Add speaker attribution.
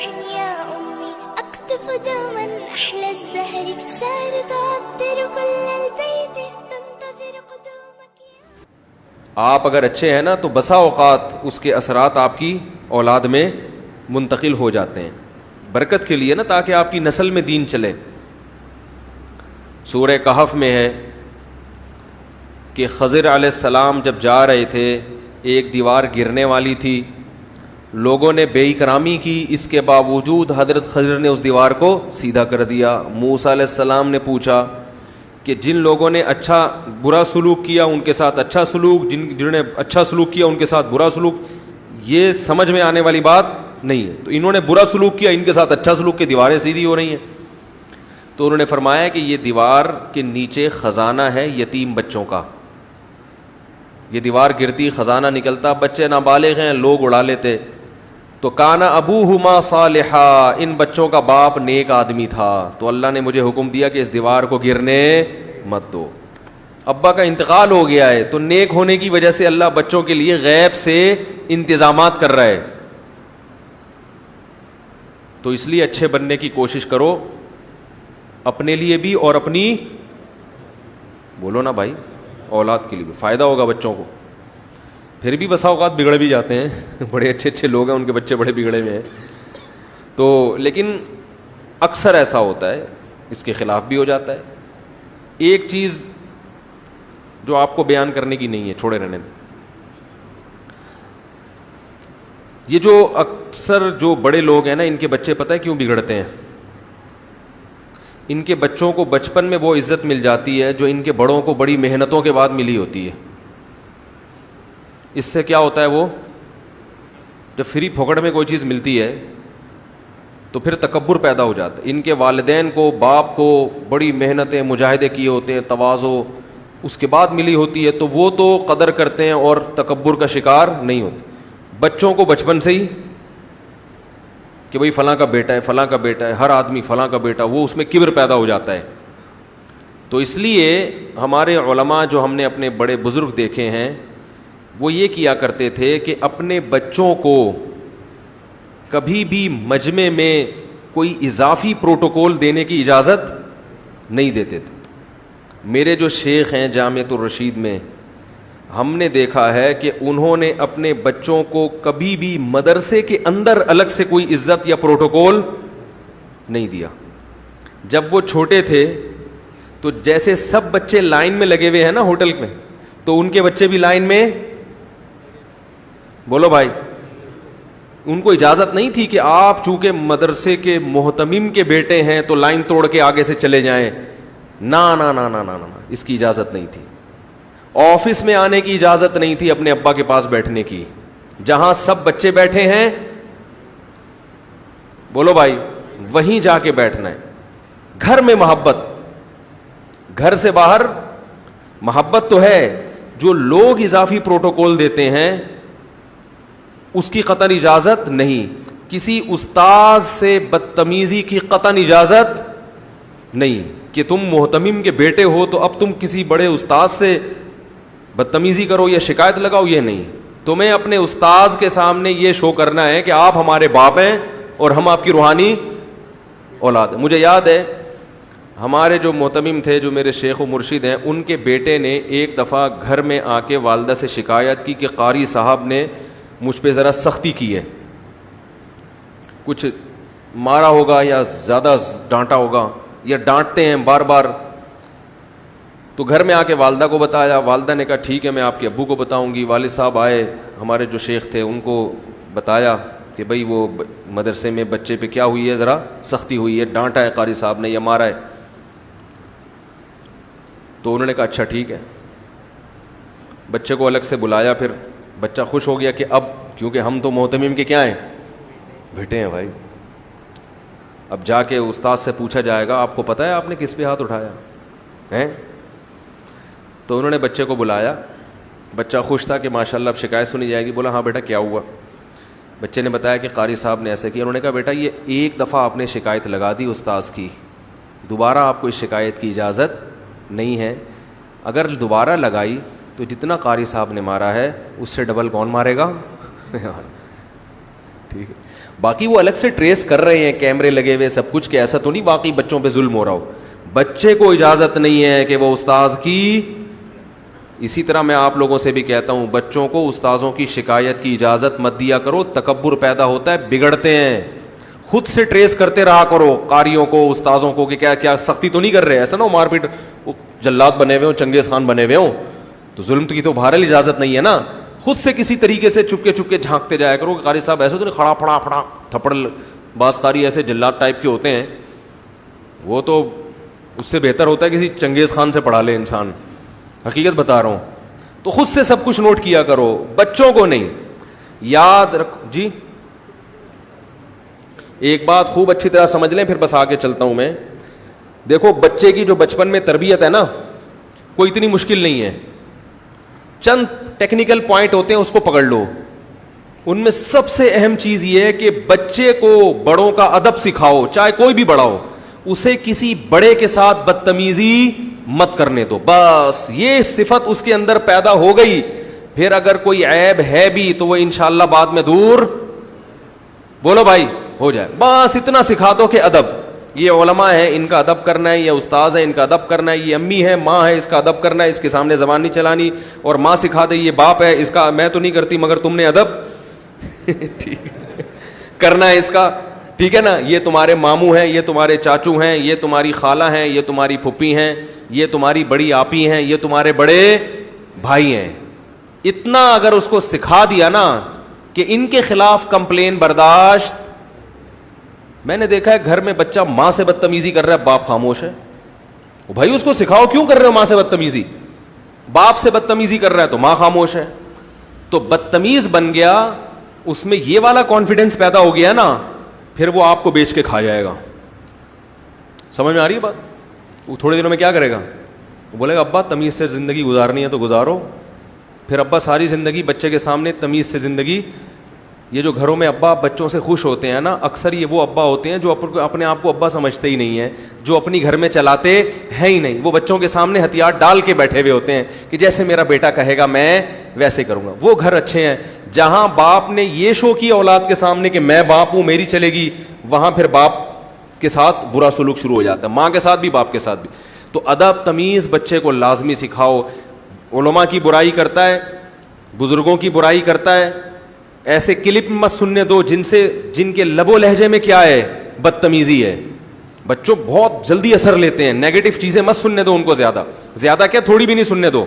Speaker 1: يا أمي أقطف دوما أحلى الزهر سار تعطر كل البيت تنتظر قدومك.
Speaker 2: آپ اگر اچھے ہیں نا تو بسا اوقات اس کے اثرات آپ کی اولاد میں منتقل ہو جاتے ہیں برکت کے لیے نا, تاکہ آپ کی نسل میں دین چلے. سورہ کہف میں ہے کہ خضر علیہ السلام جب جا رہے تھے ایک دیوار گرنے والی تھی, لوگوں نے بے اکرامی کی, اس کے باوجود حضرت خضر نے اس دیوار کو سیدھا کر دیا. موسیٰ علیہ السلام نے پوچھا کہ جن لوگوں نے برا سلوک کیا ان کے ساتھ اچھا سلوک, جنہوں نے اچھا سلوک کیا ان کے ساتھ برا سلوک, یہ سمجھ میں آنے والی بات نہیں ہے. تو انہوں نے برا سلوک کیا, ان کے ساتھ اچھا سلوک, کی دیواریں سیدھی ہو رہی ہیں. تو انہوں نے فرمایا کہ یہ دیوار کے نیچے خزانہ ہے یتیم بچوں کا. یہ دیوار گرتی, خزانہ نکلتا, بچے نابالغ ہیں, لوگ اڑا لیتے. تو کانا ابوہما صالحا, ان بچوں کا باپ نیک آدمی تھا, تو اللہ نے مجھے حکم دیا کہ اس دیوار کو گرنے مت دو. ابا کا انتقال ہو گیا ہے تو نیک ہونے کی وجہ سے اللہ بچوں کے لیے غیب سے انتظامات کر رہا ہے. تو اس لیے اچھے بننے کی کوشش کرو, اپنے لیے بھی اور اپنی, بولو نا بھائی, اولاد کے لیے بھی فائدہ ہوگا بچوں کو. پھر بھی بسا اوقات بگڑ بھی جاتے ہیں, بڑے اچھے اچھے لوگ ہیں ان کے بچے بڑے بگڑے ہوئے ہیں, تو لیکن اکثر ایسا ہوتا ہے, اس کے خلاف بھی ہو جاتا ہے. ایک چیز جو آپ کو بیان کرنے کی نہیں ہے, چھوڑے رہنے دیں. یہ جو اکثر جو بڑے لوگ ہیں نا, ان کے بچے پتہ ہے کیوں بگڑتے ہیں؟ ان کے بچوں کو بچپن میں وہ عزت مل جاتی ہے جو ان کے بڑوں کو بڑی محنتوں کے بعد ملی ہوتی ہے. اس سے کیا ہوتا ہے, وہ جب فری پھوکڑ میں کوئی چیز ملتی ہے تو پھر تکبر پیدا ہو جاتا ہے. ان کے والدین کو, باپ کو بڑی محنتیں, مجاہدے کیے ہوتے ہیں, تواضع اس کے بعد ملی ہوتی ہے, تو وہ تو قدر کرتے ہیں اور تکبر کا شکار نہیں ہوتے. بچوں کو بچپن سے ہی کہ بھئی فلاں کا بیٹا ہے, فلاں کا بیٹا ہے, ہر آدمی فلاں کا بیٹا, وہ اس میں کبر پیدا ہو جاتا ہے. تو اس لیے ہمارے علماء جو ہم نے اپنے بڑے بزرگ دیکھے ہیں وہ یہ کیا کرتے تھے کہ اپنے بچوں کو کبھی بھی مجمع میں کوئی اضافی پروٹوکول دینے کی اجازت نہیں دیتے تھے. میرے جو شیخ ہیں جامعۃ الرشید میں, ہم نے دیکھا ہے کہ انہوں نے اپنے بچوں کو کبھی بھی مدرسے کے اندر الگ سے کوئی عزت یا پروٹوکول نہیں دیا. جب وہ چھوٹے تھے تو جیسے سب بچے لائن میں لگے ہوئے ہیں نا ہوٹل میں, تو ان کے بچے بھی لائن میں, بولو بھائی, ان کو اجازت نہیں تھی کہ آپ چونکہ مدرسے کے محتمم کے بیٹے ہیں تو لائن توڑ کے آگے سے چلے جائیں. نا نا نا نا نا نا, اس کی اجازت نہیں تھی. آفس میں آنے کی اجازت نہیں تھی اپنے ابا کے پاس بیٹھنے کی. جہاں سب بچے بیٹھے ہیں, بولو بھائی, وہیں جا کے بیٹھنا ہے. گھر میں محبت, گھر سے باہر محبت تو ہے, جو لوگ اضافی پروٹوکول دیتے ہیں اس کی قطعاً اجازت نہیں. کسی استاذ سے بدتمیزی کی قطعاً اجازت نہیں کہ تم محتمم کے بیٹے ہو تو اب تم کسی بڑے استاذ سے بدتمیزی کرو یا شکایت لگاؤ, یہ نہیں. تمہیں اپنے استاذ کے سامنے یہ شو کرنا ہے کہ آپ ہمارے باپ ہیں اور ہم آپ کی روحانی اولاد ہیں. مجھے یاد ہے ہمارے جو محتمم تھے, جو میرے شیخ و مرشد ہیں, ان کے بیٹے نے ایک دفعہ گھر میں آ کے والدہ سے شکایت کی کہ قاری صاحب نے مجھ پہ ذرا سختی کی ہے, کچھ مارا ہوگا یا زیادہ ڈانٹا ہوگا, یا ڈانٹتے ہیں بار بار. تو گھر میں آ کے والدہ کو بتایا, والدہ نے کہا ٹھیک ہے میں آپ کے ابو کو بتاؤں گی. والد صاحب آئے, ہمارے جو شیخ تھے ان کو بتایا کہ بھئی وہ مدرسے میں بچے پہ کیا ہوئی ہے, ذرا سختی ہوئی ہے, ڈانٹا ہے قاری صاحب نے یا مارا ہے. تو انہوں نے کہا اچھا ٹھیک ہے. بچے کو الگ سے بلایا, پھر بچہ خوش ہو گیا کہ اب کیونکہ ہم تو محتمم کے کیا ہیں, بیٹے ہیں بھائی, اب جا کے استاد سے پوچھا جائے گا آپ کو پتہ ہے آپ نے کس پہ ہاتھ اٹھایا ہے. تو انہوں نے بچے کو بلایا, بچہ خوش تھا کہ ماشاءاللہ اب شکایت سنی جائے گی. بولا ہاں بیٹا کیا ہوا؟ بچے نے بتایا کہ قاری صاحب نے ایسے کیا. انہوں نے کہا بیٹا یہ ایک دفعہ آپ نے شکایت لگا دی استاذ کی, دوبارہ آپ کو اس شکایت کی اجازت نہیں ہے. اگر دوبارہ لگائی تو جتنا قاری صاحب نے مارا ہے اس سے ڈبل کون مارے گا؟ ٹھیک ہے. باقی وہ الگ سے ٹریس کر رہے ہیں, کیمرے لگے ہوئے سب کچھ, کہ ایسا تو نہیں واقعی بچوں پہ ظلم ہو رہا ہو. بچے کو اجازت نہیں ہے کہ وہ استاذ کی, اسی طرح میں آپ لوگوں سے بھی کہتا ہوں, بچوں کو استاذوں کی شکایت کی اجازت مت دیا کرو, تکبر پیدا ہوتا ہے, بگڑتے ہیں. خود سے ٹریس کرتے رہا کرو قاریوں کو, استاذوں کو, کہ کیا کیا سختی تو نہیں کر رہے, ایسا نہ ہو مار پیٹ, جلاد بنے ہوئے ہوں, چنگیز خان بنے ہوئے ہوں, تو ظلم کی تو بہرحال اجازت نہیں ہے نا. خود سے کسی طریقے سے چپکے چپکے جھانکتے جایا کرو کہ قاری صاحب ایسے تو نہیں کھڑا پھڑا پھڑا تھپڑ. بعض قاری ایسے جلاد ٹائپ کے ہوتے ہیں, وہ تو اس سے بہتر ہوتا ہے کسی چنگیز خان سے پڑھا لے انسان, حقیقت بتا رہا ہوں. تو خود سے سب کچھ نوٹ کیا کرو, بچوں کو نہیں. یاد رکھو جی, ایک بات خوب اچھی طرح سمجھ لیں, پھر بس آگے چلتا ہوں میں. دیکھو بچے کی جو بچپن میں تربیت ہے نا, کوئی اتنی مشکل نہیں ہے, چند ٹیکنیکل پوائنٹ ہوتے ہیں, اس کو پکڑ لو. ان میں سب سے اہم چیز یہ ہے کہ بچے کو بڑوں کا ادب سکھاؤ, چاہے کوئی بھی بڑا ہو, اسے کسی بڑے کے ساتھ بدتمیزی مت کرنے دو. بس یہ صفت اس کے اندر پیدا ہو گئی, پھر اگر کوئی عیب ہے بھی تو وہ انشاءاللہ بعد میں دور, بولو بھائی, ہو جائے. بس اتنا سکھا دو کہ ادب, یہ علماء ہے ان کا ادب کرنا ہے, یہ استاذ ہے ان کا ادب کرنا ہے, یہ امی ہے ماں ہے اس کا ادب کرنا ہے, اس کے سامنے زبان نہیں چلانی, اور ماں سکھا دے یہ باپ ہے اس کا, میں تو نہیں کرتی مگر تم نے ادب ٹھیک کرنا ہے اس کا, ٹھیک ہے نا. یہ تمہارے ماموں ہیں, یہ تمہارے چاچو ہیں, یہ تمہاری خالہ ہیں, یہ تمہاری پھپھی ہیں, یہ تمہاری بڑی آپی ہیں, یہ تمہارے بڑے بھائی ہیں. اتنا اگر اس کو سکھا دیا نا کہ ان کے خلاف کمپلین برداشت. میں نے دیکھا ہے گھر میں بچہ ماں سے بدتمیزی کر رہا ہے, باپ خاموش ہے. بھائی اس کو سکھاؤ, کیوں کر رہے ہو ماں سے بدتمیزی؟ باپ سے بدتمیزی کر رہا ہے تو ماں خاموش ہے. تو بدتمیز بن گیا, اس میں یہ والا کانفیڈنس پیدا ہو گیا نا, پھر وہ آپ کو بیچ کے کھا جائے گا. سمجھ میں آ رہی ہے بات؟ وہ تھوڑے دنوں میں کیا کرے گا, وہ بولے گا ابا تمیز سے زندگی گزارنی ہے تو گزارو. پھر ابا ساری زندگی بچے کے سامنے تمیز سے زندگی. یہ جو گھروں میں ابا بچوں سے خوش ہوتے ہیں نا, اکثر یہ وہ ابا ہوتے ہیں جو اپنے آپ کو ابا سمجھتے ہی نہیں ہیں, جو اپنی گھر میں چلاتے ہیں ہی نہیں. وہ بچوں کے سامنے ہتھیار ڈال کے بیٹھے ہوئے ہوتے ہیں کہ جیسے میرا بیٹا کہے گا میں ویسے کروں گا. وہ گھر اچھے ہیں جہاں باپ نے یہ شو کیا اولاد کے سامنے کہ میں باپ ہوں میری چلے گی, وہاں پھر باپ کے ساتھ برا سلوک شروع ہو جاتا ہے, ماں کے ساتھ بھی باپ کے ساتھ بھی. تو ادب تمیز بچے کو لازمی سکھاؤ. علماء کی برائی کرتا ہے, بزرگوں کی برائی کرتا ہے, ایسے کلپ مت سننے دو جن کے لب و لہجے میں کیا ہے, بدتمیزی ہے. بچوں بہت جلدی اثر لیتے ہیں, نیگیٹو چیزیں مت سننے دو ان کو, زیادہ کیا تھوڑی بھی نہیں سننے دو.